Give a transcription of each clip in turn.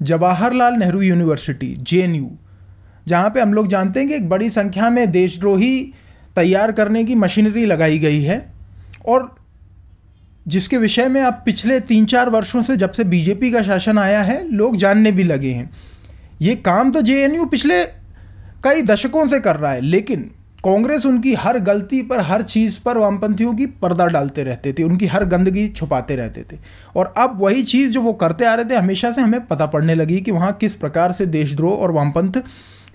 Jawaharlal Nehru university JNU, जहाँ पे हम लोग जानते हैं कि एक बड़ी संख्या में देशद्रोही तैयार करने की मशीनरी लगाई गई है, और जिसके विषय में अब पिछले 3-4 वर्षों से, जब से बीजेपी का शासन आया है, लोग जानने भी लगे हैं। ये काम तो JNU पिछले कई दशकों से कर रहा है, लेकिन कांग्रेस उनकी हर गलती पर, हर चीज़ पर वामपंथियों की पर्दा डालते रहते थे, उनकी हर गंदगी छुपाते रहते थे। और अब वही चीज़ जो वो करते आ रहे थे, हमेशा से हमें पता पड़ने लगी कि वहाँ किस प्रकार से देशद्रोह और वामपंथ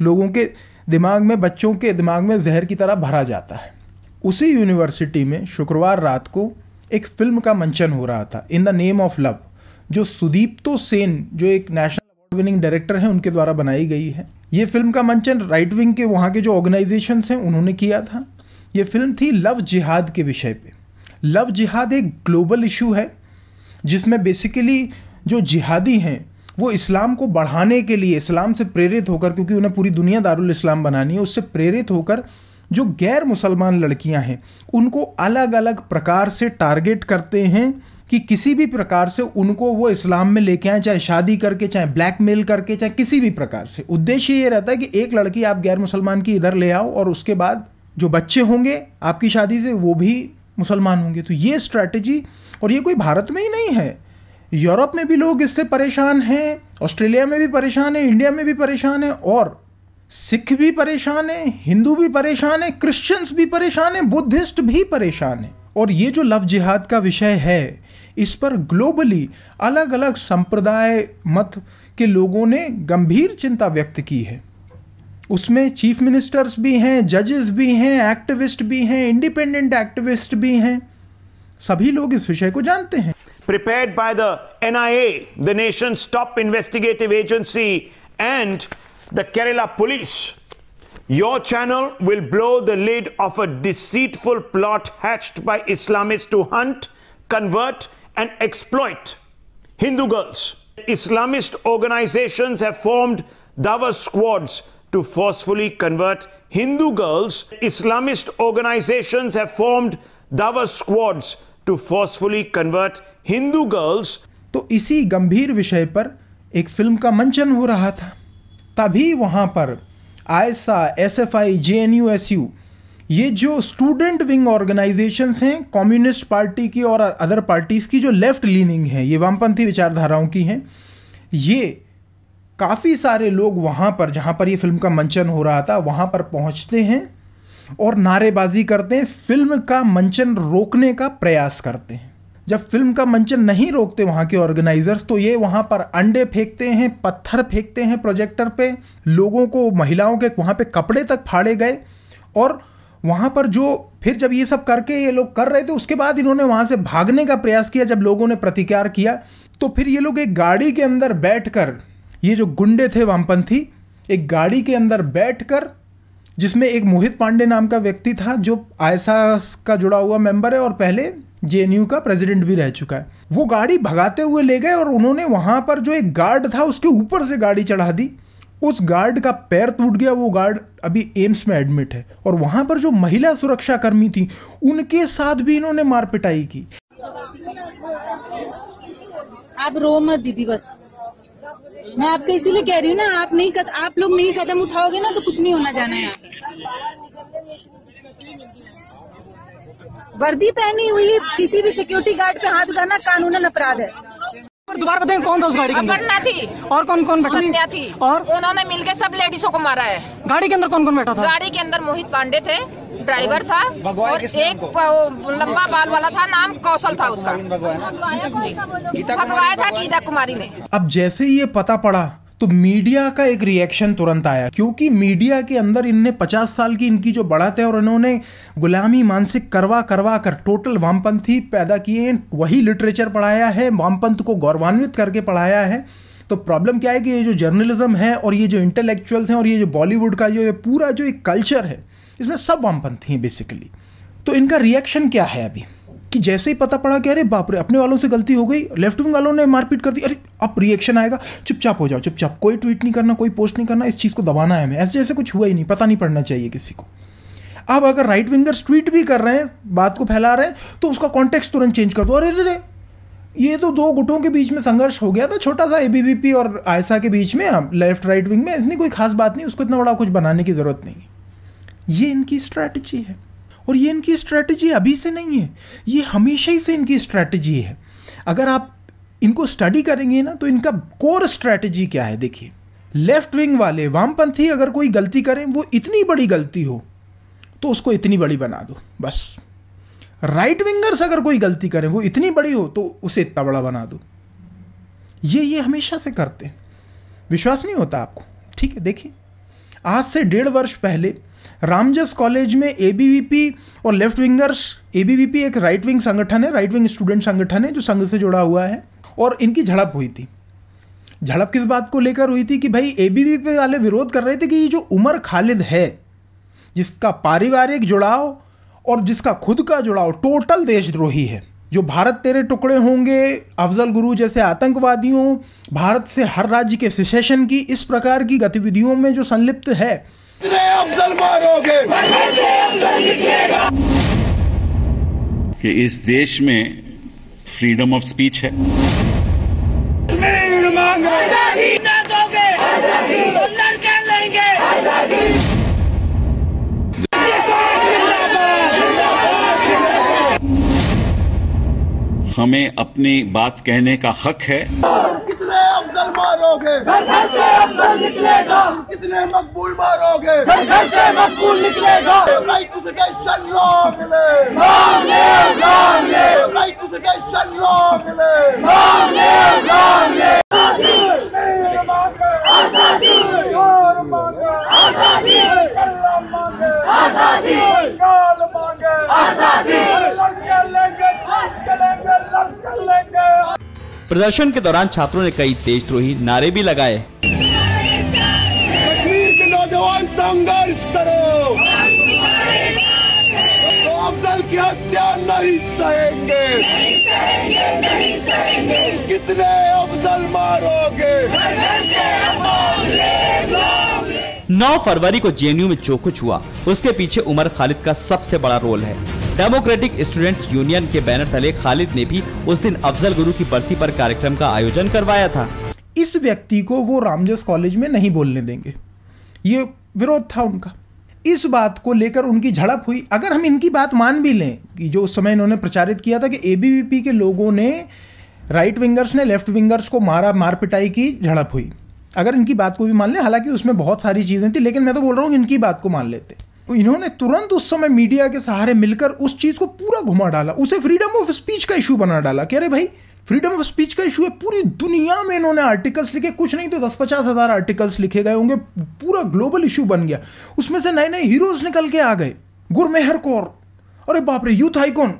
लोगों के दिमाग में, बच्चों के दिमाग में जहर की तरह भरा जाता है। उसी यूनिवर्सिटी में शुक्रवार रात को एक फिल्म का मंचन हो रहा था, in the name of love, जो सुदीप्तो सेन, जो एक नेशनल अवार्ड विनिंग डायरेक्टर हैं, उनके द्वारा बनाई गई है। ये फिल्म का मंचन राइट विंग के वहाँ के जो ऑर्गेनाइजेशंस हैं उन्होंने किया था। ये फिल्म थी लव जिहाद के विषय पे। लव जिहाद एक ग्लोबल इशू है, जिसमें बेसिकली जो जिहादी हैं वो इस्लाम को बढ़ाने के लिए, इस्लाम से प्रेरित होकर, क्योंकि उन्हें पूरी दुनिया दारुल इस्लाम बनानी है, उससे प्रेरित होकर जो गैर मुसलमान लड़कियां हैं उनको अलग अलग प्रकार से टारगेट करते हैं कि किसी भी प्रकार से उनको वो इस्लाम में लेके आए, चाहे शादी करके, चाहे ब्लैकमेल करके, चाहे किसी भी प्रकार से। उद्देश्य ये रहता है कि एक लड़की आप गैर मुसलमान की इधर ले आओ और उसके बाद जो बच्चे होंगे आपकी शादी से वो भी मुसलमान होंगे। तो ये स्ट्रैटेजी, और ये कोई भारत में ही नहीं है, यूरोप में भी लोग इससे परेशान हैं, ऑस्ट्रेलिया में भी परेशान है, इंडिया में भी परेशान है, और सिख भी परेशान है, हिंदू भी परेशान है, क्रिश्चियंस भी परेशान है, बुद्धिस्ट भी परेशान है। और ये जो लव जिहाद का विषय है, इस पर ग्लोबली अलग अलग संप्रदाय मत के लोगों ने गंभीर चिंता व्यक्त की है। उसमें चीफ मिनिस्टर्स भी हैं, जजेस भी हैं, एक्टिविस्ट भी हैं, इंडिपेंडेंट एक्टिविस्ट भी हैं, सभी लोग इस विषय को जानते हैं। Prepared by the NIA, the nation's top investigative agency, and the Kerala police, your channel will blow the lid of a deceitful plot hatched by Islamists to hunt, convert, and exploit Hindu girls. Islamist organizations have formed Dawah squads to forcefully convert Hindu girls. Islamist organizations have formed Dawah squads to forcefully convert Hindu girls. तो इसी गंभीर विषय पर एक film का मंचन हो रहा था। तभी वहाँ पर आयसा, SFI, JNU, SU, ये जो स्टूडेंट विंग ऑर्गेनाइजेशंस हैं कम्युनिस्ट पार्टी की और अदर पार्टीज़ की, जो लेफ्ट लीनिंग है, ये वामपंथी विचारधाराओं की हैं, ये काफ़ी सारे लोग वहाँ पर, जहाँ पर ये फिल्म का मंचन हो रहा था, वहाँ पर पहुँचते हैं और नारेबाजी करते हैं, फिल्म का मंचन रोकने का प्रयास करते हैं। जब फिल्म का मंचन नहीं रोकते वहाँ के ऑर्गेनाइजर्स, तो ये वहाँ पर अंडे फेंकते हैं, पत्थर फेंकते हैं प्रोजेक्टर पे, लोगों को, महिलाओं के वहाँ पे कपड़े तक फाड़े गए। और वहाँ पर जो फिर जब ये सब करके ये लोग कर रहे थे, उसके बाद इन्होंने वहाँ से भागने का प्रयास किया। जब लोगों ने प्रतिकार किया तो फिर ये लोग एक गाड़ी के अंदर बैठकर, ये जो गुंडे थे वामपंथी, एक गाड़ी के अंदर बैठकर, जिसमें एक मोहित पांडे नाम का व्यक्ति था जो आयसा का जुड़ा हुआ मेंबर है और पहले JNU का प्रेसिडेंट भी रह चुका है, वो गाड़ी भगाते हुए ले गए और उन्होंने वहाँ पर जो एक गार्ड था उसके ऊपर से गाड़ी चढ़ा दी। उस गार्ड का पैर टूट गया, वो गार्ड अभी एम्स में एडमिट है। और वहाँ पर जो महिला सुरक्षा कर्मी थी उनके साथ भी इन्होंने मार पिटाई की। आप रो मत दीदी, बस मैं आपसे इसीलिए कह रही हूँ ना, आप लोग नहीं कदम उठाओगे ना तो कुछ नहीं होना जाना है। यहाँ वर्दी पहनी हुई किसी भी सिक्योरिटी गार्ड पे हाथ उठाना कानूनन अपराध है। दोबारा बताएं, कौन था उस गाड़ी के अंदर? अपर्णा थी और कौन कौन बैठा थी? और उन्होंने मिलकर सब लेडीजों को मारा है। गाड़ी के अंदर कौन कौन बैठा था? गाड़ी के अंदर मोहित पांडे थे, ड्राइवर था, और एक लंबा बाल वाला था, नाम कौशल था उसका, भगवाया था गीता कुमारी ने। अब जैसे ही ये पता पड़ा तो मीडिया का एक रिएक्शन तुरंत आया, क्योंकि मीडिया के अंदर इनने 50 साल की इनकी जो बढ़त है और इन्होंने गुलामी मानसिक करवा कर टोटल वामपंथी पैदा किए, वही लिटरेचर पढ़ाया है, वामपंथ को गौरवान्वित करके पढ़ाया है। तो प्रॉब्लम क्या है कि ये जो जर्नलिज्म है और ये जो इंटेलेक्चुअल्स हैं और ये जो बॉलीवुड का जो पूरा जो एक कल्चर है, इसमें सब वामपंथी हैं बेसिकली। तो इनका रिएक्शन क्या है अभी कि जैसे ही पता पड़ा कि अरे बाप रे, अपने वालों से गलती हो गई, लेफ्ट विंग वालों ने मारपीट कर दी, अरे अब रिएक्शन आएगा, चुपचाप हो जाओ, चुपचाप, कोई ट्वीट नहीं करना, कोई पोस्ट नहीं करना, इस चीज़ को दबाना है हमें, ऐसे जैसे कुछ हुआ ही नहीं, पता नहीं पड़ना चाहिए किसी को। अब अगर राइट विंगर्स ट्वीट भी कर रहे हैं, बात को फैला रहे हैं, तो उसका कॉन्टेक्स्ट तुरंत चेंज कर दो, अरे रे ये तो दो गुटों के बीच में संघर्ष हो गया था छोटा सा, एबीवीपी और आयसा के बीच में, लेफ्ट राइट विंग में, इतनी कोई खास बात नहीं, उसको इतना बड़ा कुछ बनाने की ज़रूरत नहीं है। ये इनकी स्ट्रैटेजी है, और ये इनकी स्ट्रैटेजी अभी से नहीं है, ये हमेशा ही से इनकी स्ट्रैटेजी है। अगर आप इनको स्टडी करेंगे ना तो इनका कोर स्ट्रैटेजी क्या है देखिए। लेफ्ट विंग वाले वामपंथी अगर कोई गलती करें, वो इतनी बड़ी गलती हो तो उसको इतनी बड़ी बना दो बस। राइट विंगर्स अगर कोई गलती करें, वो इतनी बड़ी हो तो उसे इतना बड़ा बना दो। ये हमेशा से करते हैं। विश्वास नहीं होता आपको? ठीक है, देखिए आज से 1.5 वर्ष पहले रामजस कॉलेज में एबीवीपी और लेफ्ट विंगर्स, एबीवीपी एक राइट विंग संगठन है, राइट विंग स्टूडेंट संगठन है जो संघ से जुड़ा हुआ है, और इनकी झड़प हुई थी। झड़प किस बात को लेकर हुई थी कि भाई एबीवीपी वाले विरोध कर रहे थे कि ये जो उमर खालिद है, जिसका पारिवारिक जुड़ाव और जिसका खुद का जुड़ाव टोटल देशद्रोही है, जो भारत तेरे टुकड़े होंगे, अफजल गुरु जैसे आतंकवादियों, भारत से हर राज्य के सिसेशन की, इस प्रकार की गतिविधियों में जो संलिप्त है, अफजल मारोगे कि इस देश में फ्रीडम ऑफ स्पीच है। आजादी न दोगे, आजादी तो लड़के लेंगे, आजादी। हमें अपनी बात कहने का हक है। कितने अफजल मारोगे, घर से अफजल निकलेगा। कितने मकबूल मारोगे, घर से मकबूल निकलेगा। Right to secession long live, long live, long live. Right to secession long live, long live, long live. आजादी और मांगे, आजादी कल्ला मांगे, आजादी काल मांगे, आजादी लड़के लेंगे, चलेंगे, लड़के लेंगे। प्रदर्शन के दौरान छात्रों ने कई देशद्रोही नारे भी लगाए। कश्मीर के नौजवान संघर्ष करो, तो अफजल की हत्या नहीं सहेंगे, नहीं सहेंगे। कितने अफजल मारोगे, 9 फरवरी को जेएनयू में जो कुछ हुआ उसके पीछे उमर खालिद का सबसे बड़ा रोल है। डेमोक्रेटिक स्टूडेंट यूनियन के बैनर तले खालिद ने भी उस दिन अफजल गुरु की बरसी पर कार्यक्रम का आयोजन करवाया था। इस व्यक्ति को वो रामजस कॉलेज में नहीं बोलने देंगे, ये विरोध था उनका। इस बात को लेकर उनकी झड़प हुई। अगर हम इनकी बात मान भी लें कि जो उस समय इन्होंने प्रचारित किया था कि एबीवीपी के लोगों ने, राइट विंगर्स ने लेफ्ट विंगर्स को मारा, मार पिटाई की, झड़प हुई, अगर इनकी बात को भी मान लें, हालांकि उसमें बहुत सारी चीज़ें थी, लेकिन मैं तो बोल रहा हूँ इनकी बात को मान लेते। इन्होंने तुरंत उस समय मीडिया के सहारे मिलकर उस चीज़ को पूरा घुमा डाला, उसे फ्रीडम ऑफ स्पीच का इशू बना डाला कि अरे भाई फ्रीडम ऑफ स्पीच का इशू है। पूरी दुनिया में इन्होंने आर्टिकल्स लिखे, कुछ नहीं तो 10-50 हज़ार आर्टिकल्स लिखे गए होंगे, पूरा ग्लोबल इशू बन गया। उसमें से नए नए हीरोज निकल के आ गए। गुरमेहर कौर, अरे बाप रे, यूथ आइकॉन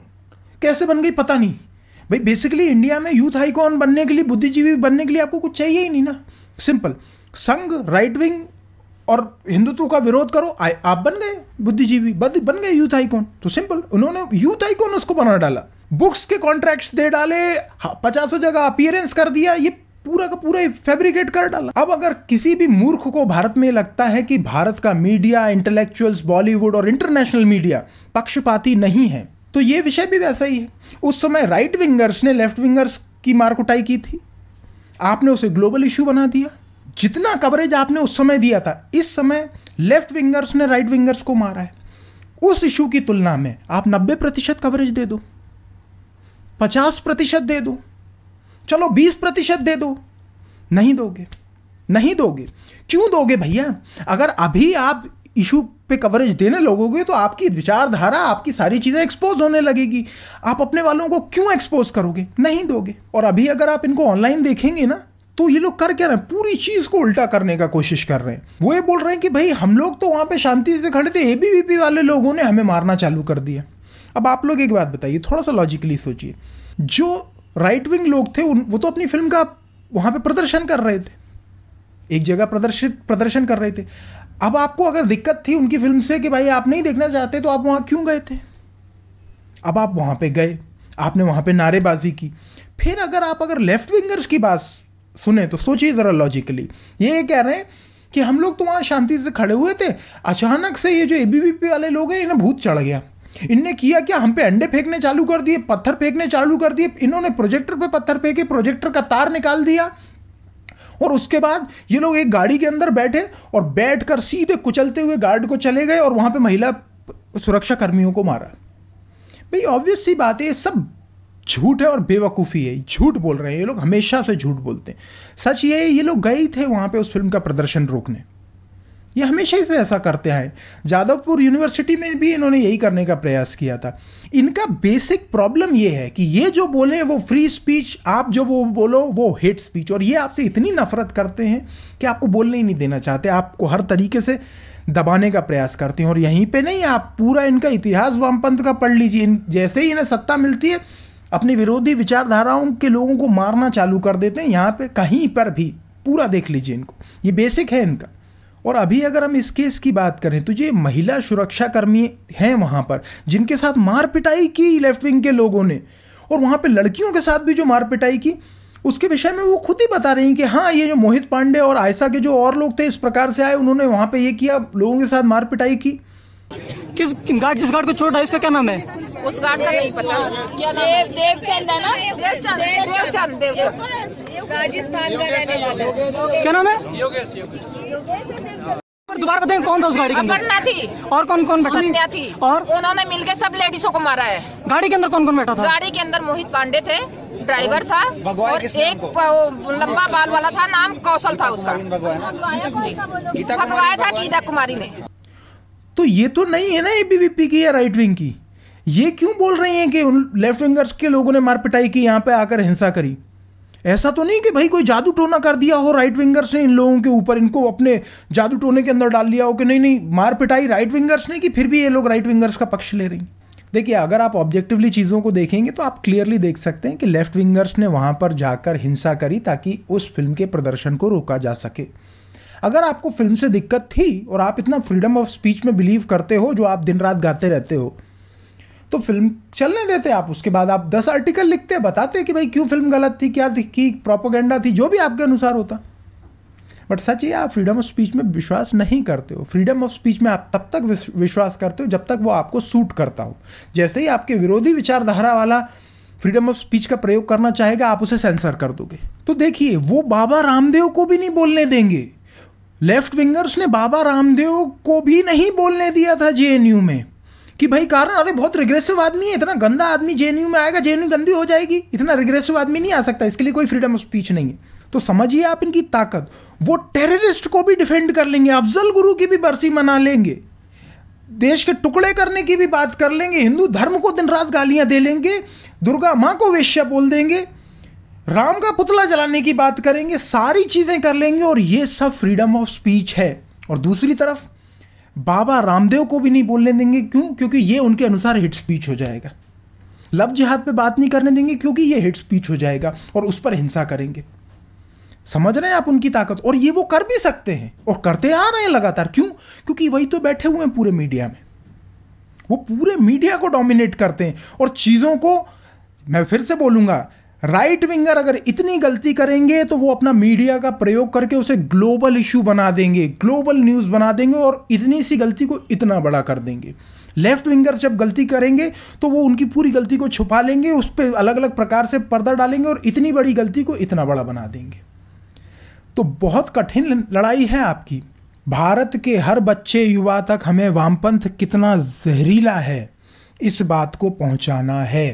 कैसे बन गई पता नहीं। भाई बेसिकली इंडिया में यूथ आइकॉन बनने के लिए, बुद्धिजीवी बनने के लिए आपको कुछ चाहिए ही नहीं ना, सिंपल। संघ, राइट विंग और हिंदुत्व का विरोध करो, आप बन गए बुद्धिजीवी, बन गए यूथ आइकॉन। तो सिंपल, उन्होंने यूथ आइकॉन उसको बना डाला, बुक्स के कॉन्ट्रैक्ट्स दे डाले, 50 जगह अपीयरेंस कर दिया, ये पूरा का पूरा फैब्रिकेट कर डाला। अब अगर किसी भी मूर्ख को भारत में लगता है कि भारत का मीडिया, इंटेलेक्चुअल्स, बॉलीवुड और इंटरनेशनल मीडिया पक्षपाती नहीं है, तो ये विषय भी वैसा ही है। उस समय राइट विंगर्स ने लेफ्ट विंगर्स की मार कुटाई की थी, आपने उसे ग्लोबल इशू बना दिया। जितना कवरेज आपने उस समय दिया था, इस समय लेफ्ट विंगर्स ने राइट विंगर्स को मारा है। उस इशू की तुलना में आप 90% कवरेज दे दो, 50% दे दो, चलो 20% दे दो, नहीं दोगे, नहीं दोगे। क्यों दोगे भैया? अगर अभी आप इशू पे कवरेज देने लगोगे तो आपकी विचारधारा, आपकी सारी चीज़ें एक्सपोज होने लगेगी। आप अपने वालों को क्यों एक्सपोज करोगे? नहीं दोगे। और अभी अगर आप इनको ऑनलाइन देखेंगे ना, तो ये लोग कर क्या रहे हैं? पूरी चीज़ को उल्टा करने का कोशिश कर रहे हैं। वो ये बोल रहे हैं कि भाई हम लोग तो वहाँ पे शांति से खड़े थे, एबीवीपी वाले लोगों ने हमें मारना चालू कर दिया। अब आप लोग एक बात बताइए, थोड़ा सा लॉजिकली सोचिए, जो राइट विंग लोग थे वो तो अपनी फिल्म का वहाँ पे प्रदर्शन कर रहे थे, एक जगह प्रदर्शन कर रहे थे। अब आपको अगर दिक्कत थी उनकी फिल्म से कि भाई आप नहीं देखना चाहते, तो आप वहाँ क्यों गए थे? अब आप वहाँ पे गए, आपने वहाँ पे नारेबाजी की। फिर अगर लेफ्ट विंगर्स की बात सुने तो सोचिए ज़रा लॉजिकली, ये कह रहे हैं कि हम लोग तो वहाँ शांति से खड़े हुए थे, अचानक से ये जो एबीवीपी वाले लोग हैं, इन्हें भूत चढ़ गया, इनने किया क्या, हम पे अंडे फेंकने चालू कर दिए, पत्थर फेंकने चालू कर दिए। इन्होंने प्रोजेक्टर पे पत्थर फेंके, प्रोजेक्टर का तार निकाल दिया, और उसके बाद ये लोग एक गाड़ी के अंदर बैठे और बैठकर सीधे कुचलते हुए गार्ड को चले गए और वहां पे महिला सुरक्षा कर्मियों को मारा। भाई ऑब्वियस सी बात है, ये सब झूठ है और बेवकूफ़ी है, झूठ बोल रहे हैं ये लोग, हमेशा से झूठ बोलते हैं। सच ये है, ये लोग गए थे वहाँ पे उस फिल्म का प्रदर्शन रोकने, ये हमेशा ही से ऐसा करते हैं। जादवपुर यूनिवर्सिटी में भी इन्होंने यही करने का प्रयास किया था। इनका बेसिक प्रॉब्लम ये है कि ये जो बोले वो फ्री स्पीच, आप जो वो बोलो वो हेट स्पीच, और ये आपसे इतनी नफरत करते हैं कि आपको बोलने ही नहीं देना चाहते, आपको हर तरीके से दबाने का प्रयास करते हैं। और यहीं पे नहीं, आप पूरा इनका इतिहास वामपंथ का पढ़ लीजिए। जैसे ही इन्हें सत्ता मिलती है, अपनी विरोधी विचारधाराओं के लोगों को मारना चालू कर देते हैं। यहाँ पे कहीं पर भी पूरा देख लीजिए इनको, ये बेसिक है इनका। और अभी अगर हम इस केस की बात करें तो ये महिला सुरक्षा कर्मी हैं वहाँ पर, जिनके साथ मार पिटाई की लेफ्ट विंग के लोगों ने, और वहाँ पे लड़कियों के साथ भी जो मार पिटाई की, उसके विषय में वो खुद ही बता रही हैं कि हाँ, ये जो मोहित पांडे और आयशा के जो और लोग थे इस प्रकार से आए, उन्होंने वहाँ पे ये किया, लोगों के साथ मार पिटाई की। जिस गार्ड को चोट आई उसका क्या नाम है? उस गार्ड का नहीं पता क्या नाम है। देवचंद है ना, देवचंद राजस्थान का रहने वाला। क्या नाम है? दोबारा बताएं, कौन था उस गाड़ी के अंदर? अपर्णा थी और कौन कौन बैठा थी? और उन्होंने मिलकर सब लेडीजों को मारा है। गाड़ी के अंदर कौन कौन बैठा था? गाड़ी के अंदर मोहित पांडे थे, ड्राइवर था, और एक लंबा बाल वाला था, नाम कौशल था उसका। भगवाया था गीता कुमारी ने। तो ये तो नहीं है ना एबीवीपी की या राइट विंग की। ये क्यों बोल रही हैं कि उन लेफ्ट विंगर्स के लोगों ने मार पिटाई की, यहाँ पे आकर हिंसा करी? ऐसा तो नहीं कि भाई कोई जादू टोना कर दिया हो राइट विंगर्स ने इन लोगों के ऊपर, इनको अपने जादू टोने के अंदर डाल लिया हो कि नहीं नहीं मार पिटाई राइट विंगर्स ने की, फिर भी ये लोग राइट विंगर्स का पक्ष ले रही। देखिए, अगर आप ऑब्जेक्टिवली चीज़ों को देखेंगे तो आप क्लियरली देख सकते हैं कि लेफ्ट विंगर्स ने वहाँ पर जाकर हिंसा करी ताकि उस फिल्म के प्रदर्शन को रोका जा सके। अगर आपको फिल्म से दिक्कत थी और आप इतना फ्रीडम ऑफ स्पीच में बिलीव करते हो, जो आप दिन रात गाते रहते हो, तो फिल्म चलने देते आप। उसके बाद आप 10 आर्टिकल लिखते, बताते कि भाई क्यों फिल्म गलत थी, क्या थी, प्रोपेगेंडा थी, जो भी आपके अनुसार होता। बट सच ये, आप फ्रीडम ऑफ स्पीच में विश्वास नहीं करते हो। फ्रीडम ऑफ स्पीच में आप तब तक विश्वास करते हो जब तक वो आपको सूट करता हो। जैसे ही आपके विरोधी विचारधारा वाला फ्रीडम ऑफ स्पीच का प्रयोग करना चाहेगा, आप उसे सेंसर कर दोगे। तो देखिए, वो बाबा रामदेव को भी नहीं बोलने देंगे। लेफ्ट विंगर्स ने बाबा रामदेव को भी नहीं बोलने दिया था जेएनयू में कि भाई कारण, अरे बहुत रिग्रेसिव आदमी है, इतना गंदा आदमी जेएनयू में आएगा, जेएनयू गंदी हो जाएगी, इतना रिग्रेसिव आदमी नहीं आ सकता, इसके लिए कोई फ्रीडम ऑफ स्पीच नहीं है। तो समझिए आप इनकी ताकत। वो टेररिस्ट को भी डिफेंड कर लेंगे, अफजल गुरु की भी बरसी मना लेंगे, देश के टुकड़े करने की भी बात कर लेंगे, हिंदू धर्म को दिन रात गालियां दे लेंगे, दुर्गा माँ को वेश्या बोल देंगे, राम का पुतला जलाने की बात करेंगे, सारी चीजें कर लेंगे, और ये सब फ्रीडम ऑफ स्पीच है। और दूसरी तरफ बाबा रामदेव को भी नहीं बोलने देंगे। क्यों? क्योंकि ये उनके अनुसार हिट स्पीच हो जाएगा। लव जिहाद पे बात नहीं करने देंगे क्योंकि ये हिट स्पीच हो जाएगा, और उस पर हिंसा करेंगे। समझ रहे हैं आप उनकी ताकत? और ये वो कर भी सकते हैं और करते आ रहे हैं लगातार। क्यों? क्योंकि वही तो बैठे हुए हैं पूरे मीडिया में, वो पूरे मीडिया को डोमिनेट करते हैं और चीज़ों को, मैं फिर से बोलूँगा, राइट विंगर अगर इतनी गलती करेंगे तो वो अपना मीडिया का प्रयोग करके उसे ग्लोबल इशू बना देंगे, ग्लोबल न्यूज़ बना देंगे, और इतनी सी गलती को इतना बड़ा कर देंगे। लेफ्ट विंगर्स जब गलती करेंगे तो वो उनकी पूरी गलती को छुपा लेंगे, उस पर अलग अलग प्रकार से पर्दा डालेंगे और इतनी बड़ी गलती को इतना बड़ा बना देंगे। तो बहुत कठिन लड़ाई है आपकी। भारत के हर बच्चे युवा तक हमें वामपंथ कितना जहरीला है इस बात को पहुंचाना है।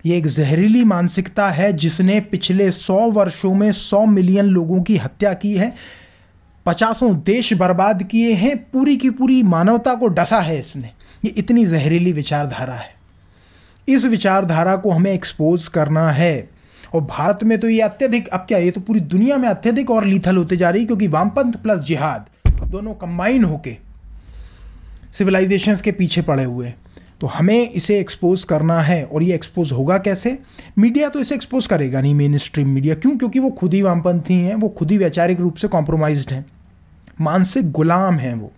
ये एक जहरीली मानसिकता है जिसने पिछले 100 वर्षों में 100 मिलियन लोगों की हत्या की है, 50 देश बर्बाद किए हैं, पूरी की पूरी मानवता को डसा है इसने। ये इतनी जहरीली विचारधारा है। इस विचारधारा को हमें एक्सपोज करना है। और भारत में तो ये अत्यधिक, अब क्या, ये तो पूरी दुनिया में अत्यधिक और लीथल होते जा रही है, क्योंकि वामपंथ प्लस जिहाद दोनों कंबाइन होके सिविलाइजेशंस के पीछे पड़े हुए हैं। तो हमें इसे एक्सपोज करना है। और ये एक्सपोज होगा कैसे? मीडिया तो इसे एक्सपोज करेगा नहीं, मेन स्ट्रीम मीडिया। क्यों? क्योंकि वो खुद ही वामपंथी हैं, वो खुद ही वैचारिक रूप से कॉम्प्रोमाइज्ड हैं, मानसिक गुलाम हैं वो।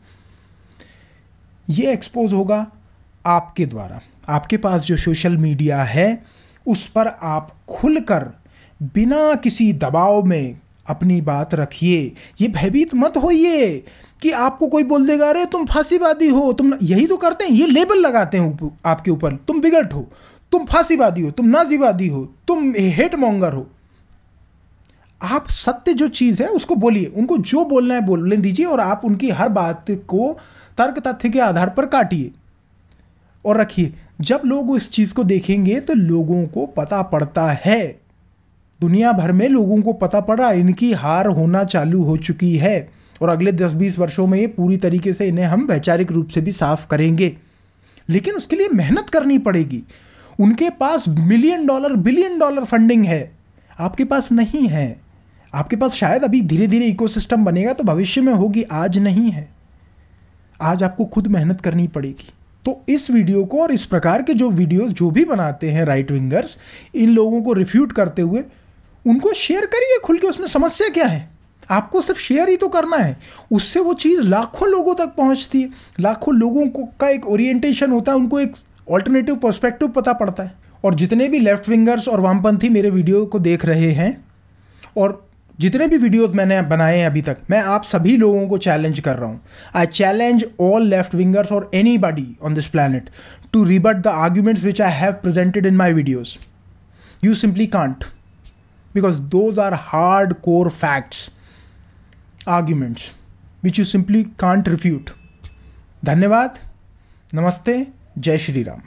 ये एक्सपोज होगा आपके द्वारा। आपके पास जो सोशल मीडिया है उस पर आप खुलकर बिना किसी दबाव में अपनी बात रखिए, ये भयभीत मत होइए कि आपको कोई बोल देगा अरे तुम फांसीवादी हो, तुम यही तो करते हैं, ये लेबल लगाते हैं आपके ऊपर, तुम बिगट हो, तुम फांसीवादी हो, तुम नाजीवादी हो, तुम हेट मॉन्गर हो। आप सत्य जो चीज़ है उसको बोलिए, उनको जो बोलना है बोलने दीजिए और आप उनकी हर बात को तर्क तथ्य के आधार पर काटिए और रखिए। जब लोग इस चीज़ को देखेंगे तो लोगों को पता पड़ता है, दुनिया भर में लोगों को पता पड़ा इनकी हार होना चालू हो चुकी है और अगले 10-20 वर्षों में ये पूरी तरीके से इन्हें हम वैचारिक रूप से भी साफ करेंगे। लेकिन उसके लिए मेहनत करनी पड़ेगी। उनके पास $1 मिलियन $1 बिलियन फंडिंग है, आपके पास नहीं है। आपके पास शायद अभी धीरे धीरे इकोसिस्टम बनेगा तो भविष्य में होगी, आज नहीं है। आज आपको खुद मेहनत करनी पड़ेगी। तो इस वीडियो को और इस प्रकार के जो वीडियोस जो भी बनाते हैं राइट विंगर्स, इन लोगों को रिफ्यूट करते हुए उनको शेयर करिए खुल के, उसमें समस्या क्या है? आपको सिर्फ शेयर ही तो करना है, उससे वो चीज़ लाखों लोगों तक पहुंचती है। लाखों लोगों को का एक ओरिएंटेशन होता है, उनको एक ऑल्टरनेटिव पर्सपेक्टिव पता पड़ता है। और जितने भी लेफ्ट विंगर्स और वामपंथी मेरे वीडियो को देख रहे हैं और जितने भी वीडियोस मैंने बनाए हैं अभी तक, मैं आप सभी लोगों को चैलेंज कर रहा हूँ। I challenge all left wingers और anybody on this planet to rebut the arguments which I have presented in my videos. You simply can't, because those are hard core facts, arguments which you simply can't refute. धन्यवाद, नमस्ते, जय श्री राम।